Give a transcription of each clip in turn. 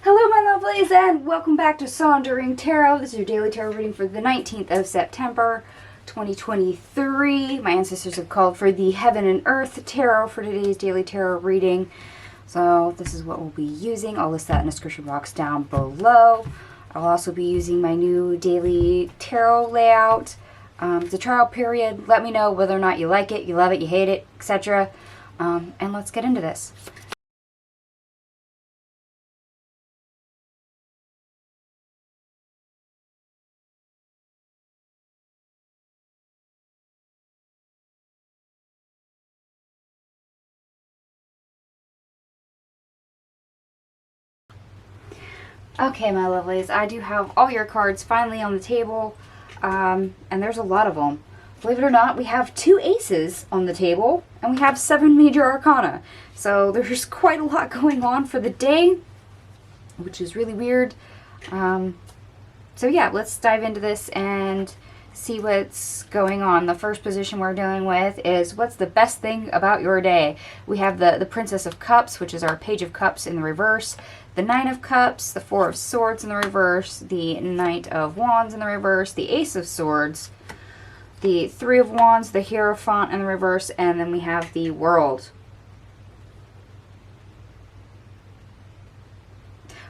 Hello my lovelies and welcome back to Saundering Tarot. This is your daily tarot reading for the 19th of September 2023. My ancestors have called for the Heaven and Earth Tarot for today's daily tarot reading. So this is what we'll be using. I'll list that in the description box down below. I'll also be using my new daily tarot layout. It's a trial period. Let me know whether or not you like it, you love it, you hate it, etc. And let's get into this. Okay, my lovelies, I do have all your cards finally on the table, and there's a lot of them. Believe it or not, we have 2 aces on the table, and we have 7 major arcana. So there's quite a lot going on for the day, which is really weird. So yeah, let's dive into this and see what's going on. The first position we're dealing with is what's the best thing about your day. We have the Princess of Cups, which is our Page of Cups in the reverse, the Nine of Cups, the Four of Swords in the reverse, the Knight of Wands in the reverse, the Ace of Swords, the Three of Wands, the Hierophant in the reverse, and then we have the World.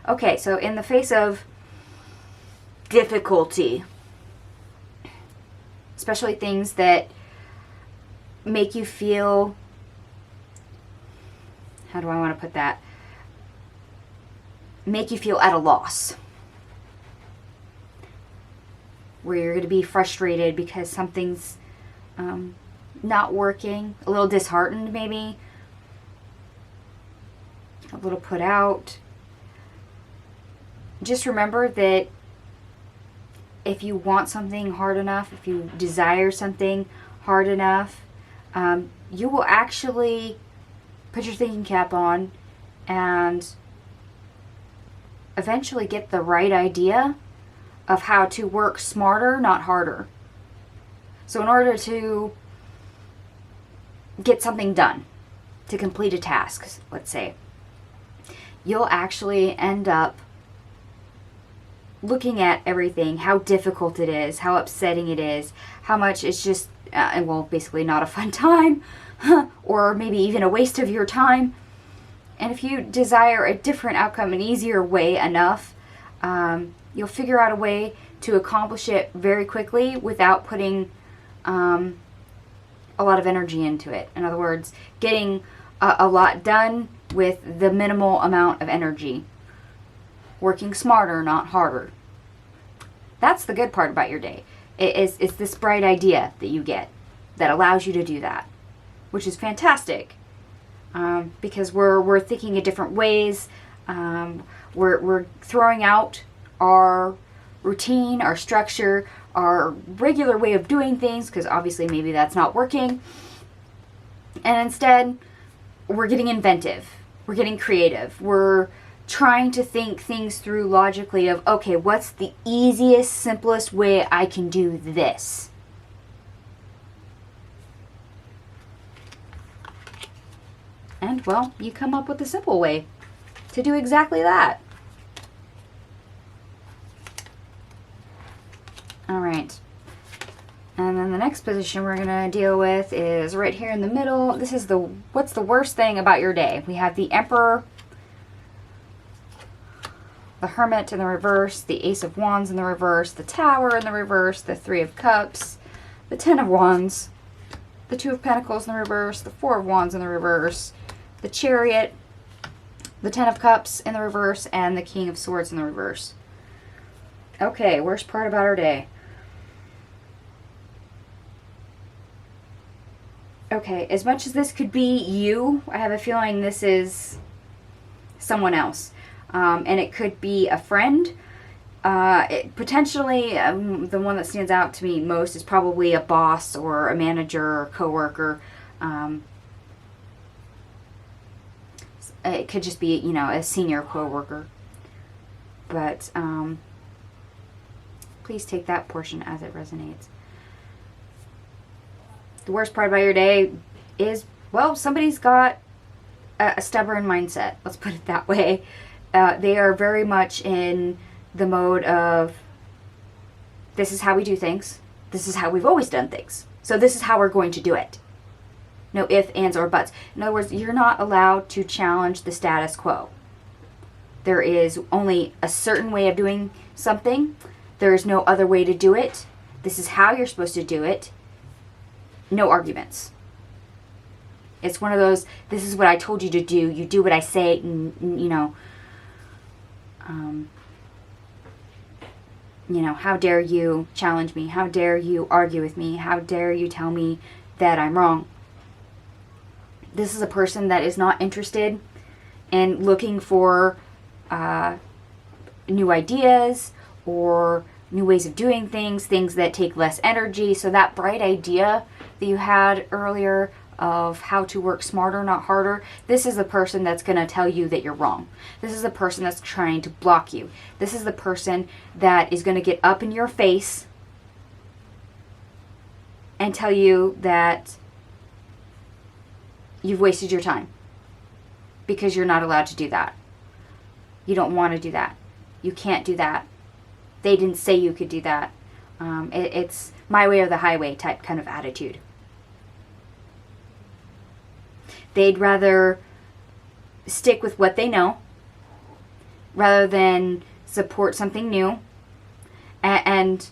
Okay, so in the face of difficulty, especially things that make you feel, how do I want to put that? Make you feel at a loss. Where you're going to be frustrated because something's not working, a little disheartened maybe, a little put out. Just remember that if you want something hard enough, if you desire something hard enough, you will actually put your thinking cap on and eventually get the right idea of how to work smarter, not harder. So in order to get something done, to complete a task, let's say, you'll actually end up looking at everything, how difficult it is, how upsetting it is, how much it's just, well, basically not a fun time, or maybe even a waste of your time. And if you desire a different outcome, an easier way enough, you'll figure out a way to accomplish it very quickly without putting a lot of energy into it. In other words, getting a lot done with the minimal amount of energy. Working smarter, not harder. That's the good part about your day. It's this bright idea that you get that allows you to do that, which is fantastic. Because we're thinking in different ways. We're throwing out our routine, our structure, our regular way of doing things, because obviously maybe that's not working. And instead, we're getting inventive. We're getting creative. We're trying to think things through logically of, okay, what's the easiest, simplest way I can do this? And, well, you come up with a simple way to do exactly that. Alright. And then the next position we're going to deal with is right here in the middle. This is what's the worst thing about your day. We have the Emperor, the Hermit in the reverse, the Ace of Wands in the reverse, the Tower in the reverse, the Three of Cups, the Ten of Wands, the Two of Pentacles in the reverse, the Four of Wands in the reverse, the Chariot, the Ten of Cups in the reverse, and the King of Swords in the reverse. Okay, worst part about our day. Okay, as much as this could be you, I have a feeling this is someone else. And it could be a friend. Potentially, the one that stands out to me most is probably a boss or a manager or coworker. It could just be, a senior coworker. But please take that portion as it resonates. The worst part about your day is, well, somebody's got a stubborn mindset. Let's put it that way. They are very much in the mode of, this is how we do things. This is how we've always done things. So this is how we're going to do it. No ifs, ands, or buts. In other words, you're not allowed to challenge the status quo. There is only a certain way of doing something. There is no other way to do it. This is how you're supposed to do it. No arguments. It's one of those, this is what I told you to do. You do what I say, and, how dare you challenge me? How dare you argue with me? How dare you tell me that I'm wrong? This is a person that is not interested in looking for new ideas or new ways of doing things that take less energy. So that bright idea that you had earlier of how to work smarter, not harder, this is the person that's going to tell you that you're wrong. This is the person that's trying to block you. This is the person that is going to get up in your face and tell you that you've wasted your time because you're not allowed to do that. You don't want to do that. You can't do that. They didn't say you could do that. It's my way or the highway type kind of attitude. They'd rather stick with what they know rather than support something new. And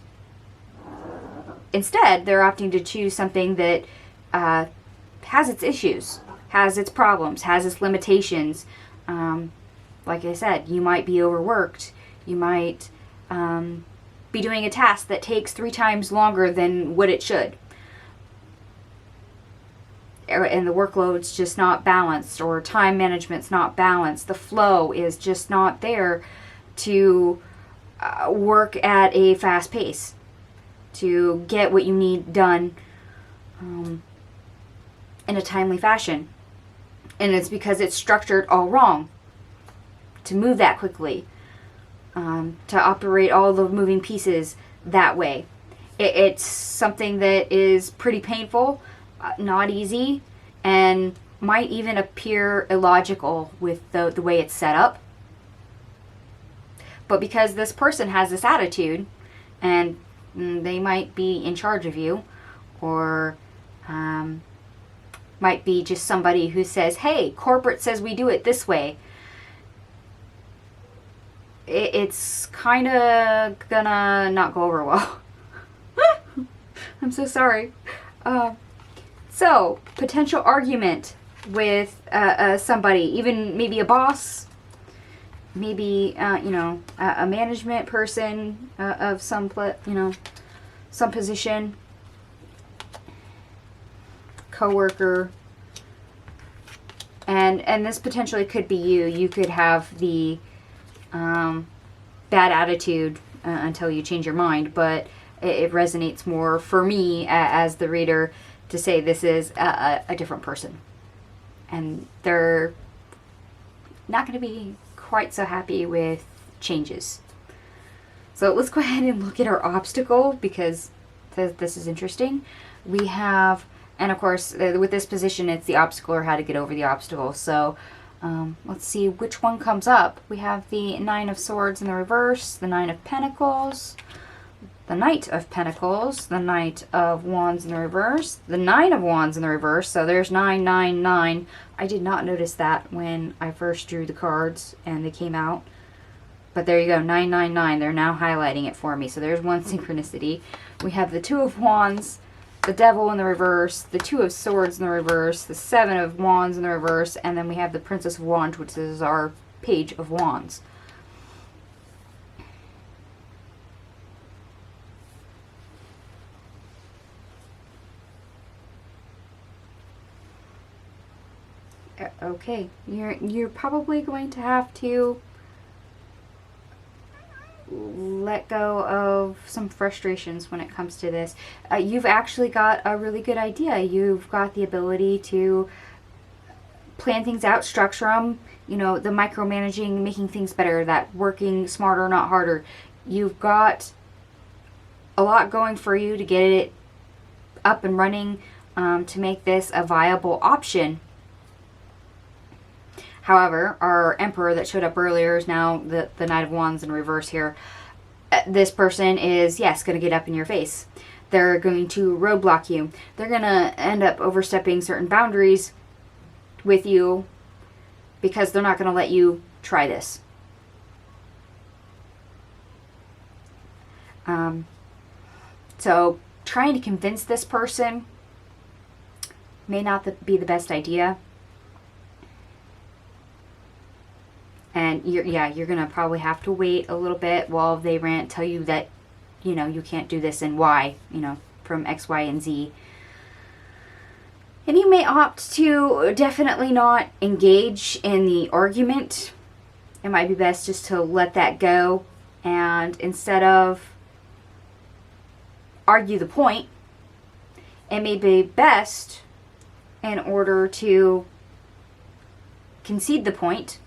instead, they're opting to choose something that has its issues, has its problems, has its limitations. Like I said, you might be overworked. You might be doing a task that takes 3 times longer than what it should. And the workload's just not balanced, or time management's not balanced. The flow is just not there to work at a fast pace, to get what you need done in a timely fashion. And it's because it's structured all wrong to move that quickly, to operate all the moving pieces that way. It's something that is pretty painful, not easy, and might even appear illogical with the way it's set up. But because this person has this attitude, and they might be in charge of you, or might be just somebody who says, hey, corporate says we do it this way, it's kind of gonna not go over well. I'm so sorry. So, potential argument with somebody, even maybe a boss, maybe, a management person of some position, coworker, and this potentially could be you. You could have the bad attitude until you change your mind, but it resonates more for me as the reader to say this is a different person, and they're not going to be quite so happy with changes. So let's go ahead and look at our obstacle, because this is interesting. We have, and of course with this position it's the obstacle, or how to get over the obstacle. So let's see which one comes up. We have the 9 of Swords in the reverse, the 9 of Pentacles, the Knight of Pentacles, the Knight of Wands in the reverse, the 9 of Wands in the reverse. So there's 999. I did not notice that when I first drew the cards and they came out. But there you go, 999. They're now highlighting it for me. So there's one synchronicity. We have the 2 of Wands, the Devil in the reverse, the 2 of Swords in the reverse, the 7 of Wands in the reverse, and then we have the Princess of Wands, which is our Page of Wands. Okay, you're probably going to have to let go of some frustrations when it comes to this. You've actually got a really good idea. You've got the ability to plan things out, structure them, the micromanaging, making things better, that working smarter, not harder. You've got a lot going for you to get it up and running, to make this a viable option. However, our Emperor that showed up earlier is now the Knight of Wands in reverse here. This person is, yes, going to get up in your face. They're going to roadblock you. They're going to end up overstepping certain boundaries with you because they're not going to let you try this. So trying to convince this person may not be the best idea. And you're going to probably have to wait a little bit while they tell you that, you can't do this and why, from X, Y, and Z. And you may opt to definitely not engage in the argument. It might be best just to let that go. And instead of argue the point, it may be best in order to concede the point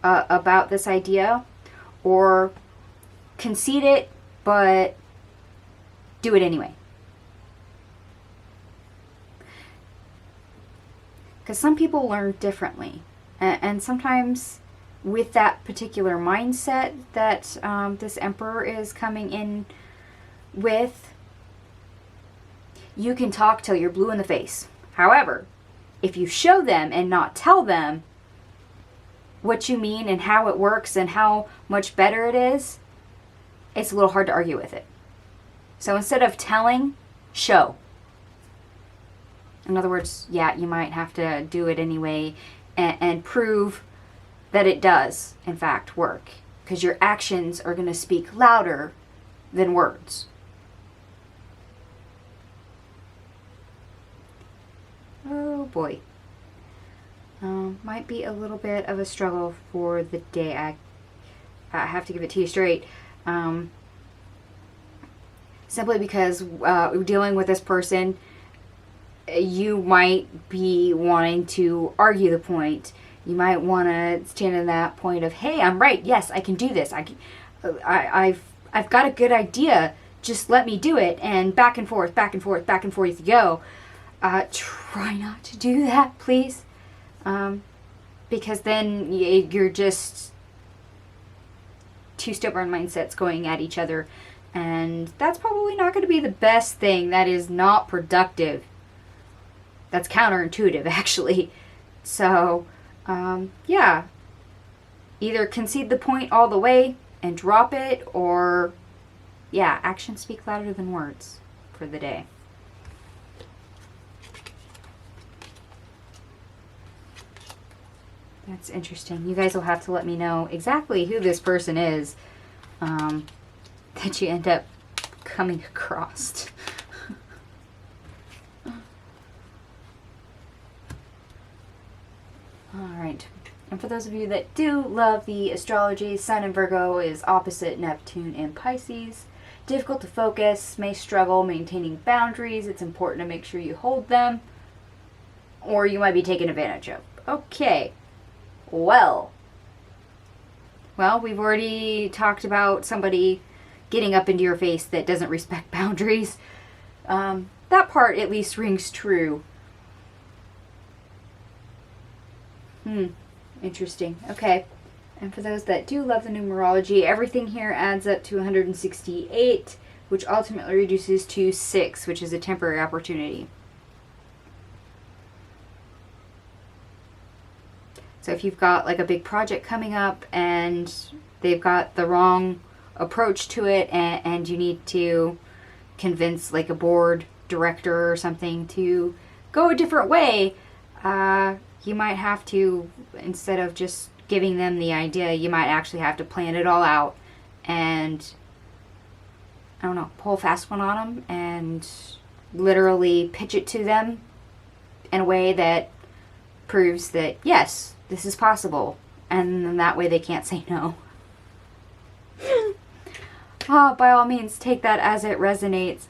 about this idea, or concede it but do it anyway. Because some people learn differently, and sometimes with that particular mindset that this Emperor is coming in with, you can talk till you're blue in the face. However, if you show them and not tell them what you mean and how it works and how much better it is, it's a little hard to argue with it. So instead of telling, show. In other words, yeah, you might have to do it anyway and prove that it does, in fact, work. Because your actions are going to speak louder than words. Oh boy. Might be a little bit of a struggle for the day. I have to give it to you straight. Simply because dealing with this person, you might be wanting to argue the point. You might want to stand in that point of, hey, I'm right. Yes, I can do this. I've got a good idea. Just let me do it. And back and forth, back and forth, back and forth you go. Try not to do that, please. Because then you're just two stubborn mindsets going at each other. And that's probably not going to be the best thing. That is not productive. That's counterintuitive, actually. So, yeah. Either concede the point all the way and drop it, or, yeah, actions speak louder than words for the day. That's interesting. You guys will have to let me know exactly who this person is that you end up coming across. Alright. And for those of you that do love the astrology, Sun in Virgo is opposite Neptune in Pisces. Difficult to focus, may struggle maintaining boundaries. It's important to make sure you hold them, or you might be taken advantage of. Okay. Well, we've already talked about somebody getting up into your face that doesn't respect boundaries. That part at least rings true. Interesting. Okay. And for those that do love the numerology, everything here adds up to 168, which ultimately reduces to 6, which is a temporary opportunity. So if you've got like a big project coming up and they've got the wrong approach to it, and you need to convince like a board director or something to go a different way, you might have to, instead of just giving them the idea, you might actually have to plan it all out and, I don't know, pull a fast one on them and literally pitch it to them in a way that proves that, yes, this is possible. And then that way they can't say no. By all means, take that as it resonates.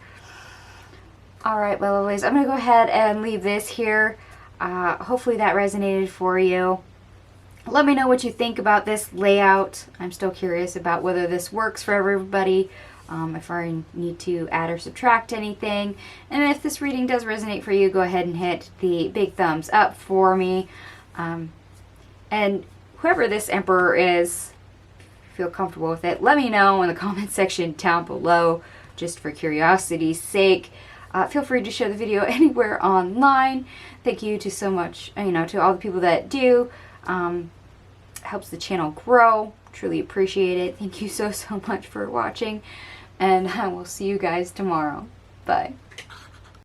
Alright, my lovelies, I'm going to go ahead and leave this here. Hopefully that resonated for you. Let me know what you think about this layout. I'm still curious about whether this works for everybody. if I need to add or subtract anything. And if this reading does resonate for you, go ahead and hit the big thumbs up for me. And whoever this emperor is, feel comfortable with it, let me know in the comment section down below, just for curiosity's sake. Feel free to share the video anywhere online. Thank you to so much, to all the people that do. Helps the channel grow. Truly appreciate it. Thank you so much for watching, and I will see you guys tomorrow. Bye.